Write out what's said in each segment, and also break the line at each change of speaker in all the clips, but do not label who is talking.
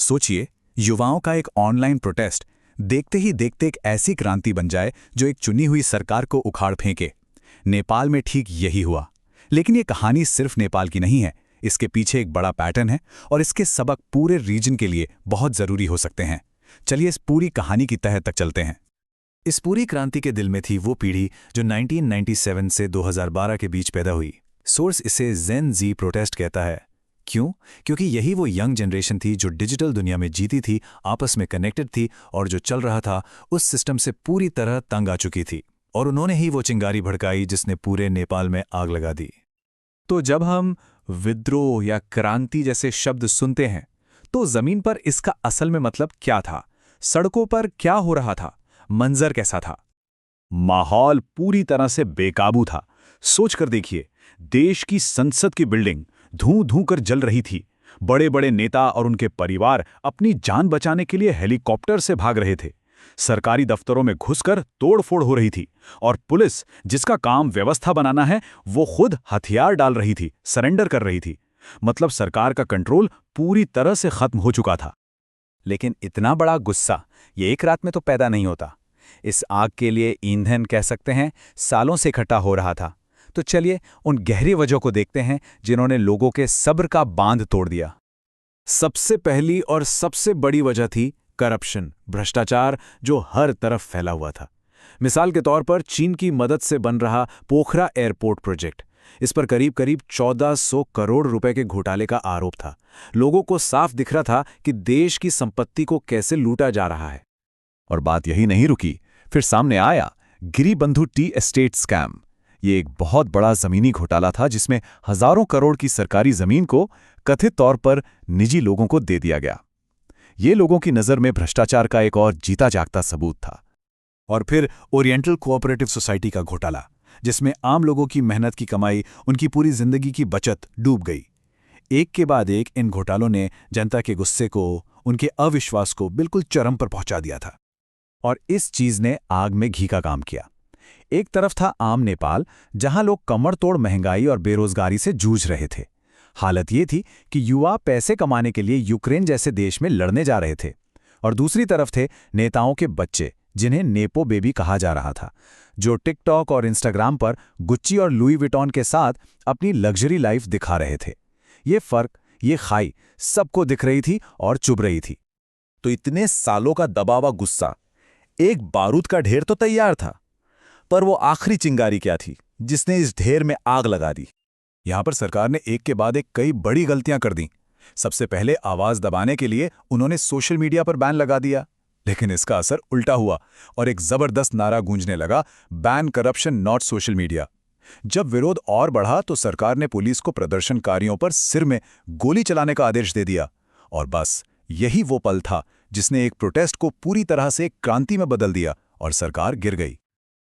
सोचिए, युवाओं का एक ऑनलाइन प्रोटेस्ट देखते ही देखते एक ऐसी क्रांति बन जाए जो एक चुनी हुई सरकार को उखाड़ फेंके। नेपाल में ठीक यही हुआ। लेकिन ये कहानी सिर्फ नेपाल की नहीं है, इसके पीछे एक बड़ा पैटर्न है और इसके सबक पूरे रीजन के लिए बहुत जरूरी हो सकते हैं। चलिए इस पूरी कहानी की तह तक चलते हैं। इस पूरी क्रांति के दिल में थी वो पीढ़ी जो 1997 से 2012 के बीच पैदा हुई। सोर्स इसे जेन जी प्रोटेस्ट कहता है। क्यों? क्योंकि यही वो यंग जनरेशन थी जो डिजिटल दुनिया में जीती थी, आपस में कनेक्टेड थी और जो चल रहा था उस सिस्टम से पूरी तरह तंग आ चुकी थी। और उन्होंने ही वो चिंगारी भड़काई जिसने पूरे नेपाल में आग लगा दी। तो जब हम विद्रोह या क्रांति जैसे शब्द सुनते हैं तो जमीन पर इसका असल में मतलब क्या था? सड़कों पर क्या हो रहा था? मंजर कैसा था? माहौल पूरी तरह से बेकाबू था। सोच कर देखिए, देश की संसद की बिल्डिंग धूं धूं कर जल रही थी। बड़े बड़े नेता और उनके परिवार अपनी जान बचाने के लिए हेलीकॉप्टर से भाग रहे थे। सरकारी दफ्तरों में घुसकर तोड़फोड़ हो रही थी और पुलिस, जिसका काम व्यवस्था बनाना है, वो खुद हथियार डाल रही थी, सरेंडर कर रही थी। मतलब सरकार का कंट्रोल पूरी तरह से खत्म हो चुका था। लेकिन इतना बड़ा गुस्सा ये एक रात में तो पैदा नहीं होता। इस आग के लिए ईंधन कह सकते हैं सालों से इकट्ठा हो रहा था। तो चलिए उन गहरी वजहों को देखते हैं जिन्होंने लोगों के सब्र का बांध तोड़ दिया। सबसे पहली और सबसे बड़ी वजह थी करप्शन, भ्रष्टाचार जो हर तरफ फैला हुआ था। मिसाल के तौर पर चीन की मदद से बन रहा पोखरा एयरपोर्ट प्रोजेक्ट, इस पर करीब करीब 1400 करोड़ रुपए के घोटाले का आरोप था। लोगों को साफ दिख रहा था कि देश की संपत्ति को कैसे लूटा जा रहा है। और बात यही नहीं रुकी, फिर सामने आया गिरिबंधु टी एस्टेट स्कैम। ये एक बहुत बड़ा जमीनी घोटाला था जिसमें हजारों करोड़ की सरकारी जमीन को कथित तौर पर निजी लोगों को दे दिया गया। ये लोगों की नज़र में भ्रष्टाचार का एक और जीता जागता सबूत था। और फिर ओरिएंटल कोऑपरेटिव सोसाइटी का घोटाला, जिसमें आम लोगों की मेहनत की कमाई, उनकी पूरी जिंदगी की बचत डूब गई। एक के बाद एक इन घोटालों ने जनता के गुस्से को, उनके अविश्वास को बिल्कुल चरम पर पहुंचा दिया था। और इस चीज ने आग में घी का काम किया। एक तरफ था आम नेपाल, जहां लोग कमर तोड़ महंगाई और बेरोजगारी से जूझ रहे थे। हालत ये थी कि युवा पैसे कमाने के लिए यूक्रेन जैसे देश में लड़ने जा रहे थे। और दूसरी तरफ थे नेताओं के बच्चे, जिन्हें नेपो बेबी कहा जा रहा था, जो टिकटॉक और इंस्टाग्राम पर गुच्ची और लुई विटॉन के साथ अपनी लग्जरी लाइफ दिखा रहे थे। ये फर्क, ये खाई सबको दिख रही थी और चुभ रही थी। तो इतने सालों का दबावा गुस्सा, एक बारूद का ढेर तो तैयार था, पर वो आखिरी चिंगारी क्या थी जिसने इस ढेर में आग लगा दी? यहां पर सरकार ने एक के बाद एक कई बड़ी गलतियां कर दी। सबसे पहले आवाज दबाने के लिए उन्होंने सोशल मीडिया पर बैन लगा दिया, लेकिन इसका असर उल्टा हुआ और एक जबरदस्त नारा गूंजने लगा, ban corruption not social media. जब विरोध और बढ़ा तो सरकार ने पुलिस को प्रदर्शनकारियों पर सिर में गोली चलाने का आदेश दे दिया। और बस यही वो पल था जिसने एक प्रोटेस्ट को पूरी तरह से एक क्रांति में बदल दिया और सरकार गिर गई।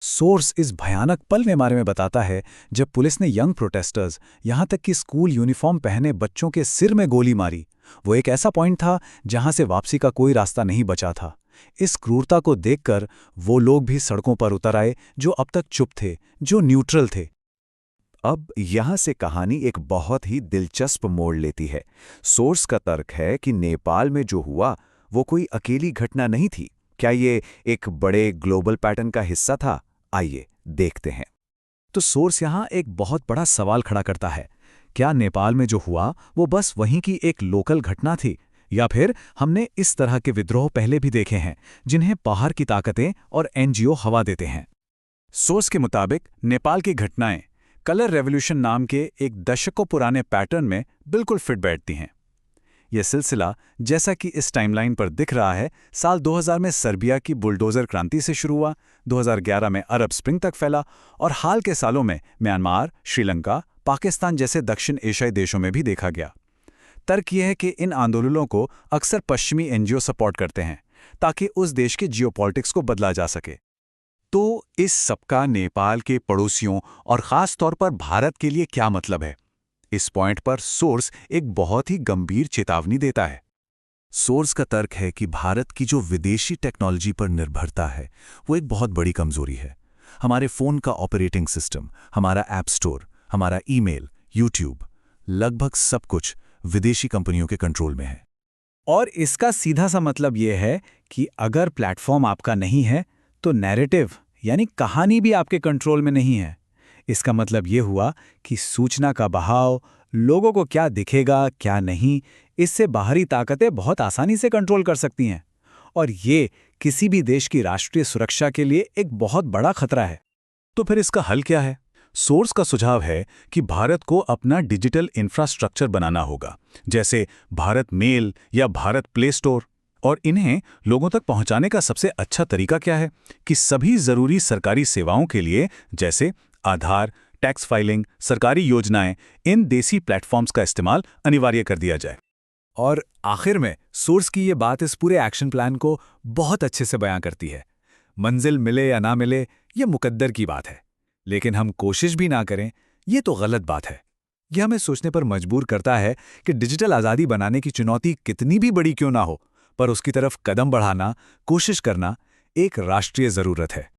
सोर्स इस भयानक पल के बारे में बताता है जब पुलिस ने यंग प्रोटेस्टर्स, यहां तक कि स्कूल यूनिफॉर्म पहने बच्चों के सिर में गोली मारी। वो एक ऐसा पॉइंट था जहां से वापसी का कोई रास्ता नहीं बचा था। इस क्रूरता को देखकर वो लोग भी सड़कों पर उतर आए जो अब तक चुप थे, जो न्यूट्रल थे। अब यहां से कहानी एक बहुत ही दिलचस्प मोड़ लेती है। सोर्स का तर्क है कि नेपाल में जो हुआ वो कोई अकेली घटना नहीं थी। क्या ये एक बड़े ग्लोबल पैटर्न का हिस्सा था? आइए देखते हैं। तो सोर्स यहां एक बहुत बड़ा सवाल खड़ा करता है। क्या नेपाल में जो हुआ वो बस वहीं की एक लोकल घटना थी, या फिर हमने इस तरह के विद्रोह पहले भी देखे हैं जिन्हें बाहर की ताकतें और एनजीओ हवा देते हैं? सोर्स के मुताबिक नेपाल की घटनाएं कलर रेवोल्यूशन नाम के एक दशकों पुराने पैटर्न में बिल्कुल फिट बैठती हैं। यह सिलसिला, जैसा कि इस टाइमलाइन पर दिख रहा है, साल 2000 में सर्बिया की बुलडोजर क्रांति से शुरू हुआ, 2011 में अरब स्प्रिंग तक फैला और हाल के सालों में म्यांमार, श्रीलंका, पाकिस्तान जैसे दक्षिण एशियाई देशों में भी देखा गया। तर्क यह है कि इन आंदोलनों को अक्सर पश्चिमी एनजीओ सपोर्ट करते हैं ताकि उस देश के जियोपॉलिटिक्स को बदला जा सके। तो इस सबका नेपाल के पड़ोसियों और खास तौर पर भारत के लिए क्या मतलब है? इस पॉइंट पर सोर्स एक बहुत ही गंभीर चेतावनी देता है। सोर्स का तर्क है कि भारत की जो विदेशी टेक्नोलॉजी पर निर्भरता है वो एक बहुत बड़ी कमजोरी है। हमारे फोन का ऑपरेटिंग सिस्टम, हमारा ऐप स्टोर, हमारा ईमेल, यूट्यूब, लगभग सब कुछ विदेशी कंपनियों के कंट्रोल में है। और इसका सीधा सा मतलब ये है कि अगर प्लेटफॉर्म आपका नहीं है तो नैरेटिव यानी कहानी भी आपके कंट्रोल में नहीं है। इसका मतलब ये हुआ कि सूचना का बहाव, लोगों को क्या दिखेगा क्या नहीं, इससे बाहरी ताकतें बहुत आसानी से कंट्रोल कर सकती हैं। और ये किसी भी देश की राष्ट्रीय सुरक्षा के लिए एक बहुत बड़ा खतरा है। तो फिर इसका हल क्या है? सोर्स का सुझाव है कि भारत को अपना डिजिटल इंफ्रास्ट्रक्चर बनाना होगा, जैसे भारत मेल या भारत प्ले स्टोर। और इन्हें लोगों तक पहुंचाने का सबसे अच्छा तरीका क्या है कि सभी जरूरी सरकारी सेवाओं के लिए, जैसे आधार, टैक्स फाइलिंग, सरकारी योजनाएं, इन देसी प्लेटफॉर्म्स का इस्तेमाल अनिवार्य कर दिया जाए। और आखिर में सोर्स की ये बात इस पूरे एक्शन प्लान को बहुत अच्छे से बयां करती है। मंजिल मिले या ना मिले, ये मुकद्दर की बात है, लेकिन हम कोशिश भी ना करें, ये तो गलत बात है। यह हमें सोचने पर मजबूर करता है कि डिजिटल आज़ादी बनाने की चुनौती कितनी भी बड़ी क्यों ना हो, पर उसकी तरफ कदम बढ़ाना, कोशिश करना एक राष्ट्रीय ज़रूरत है।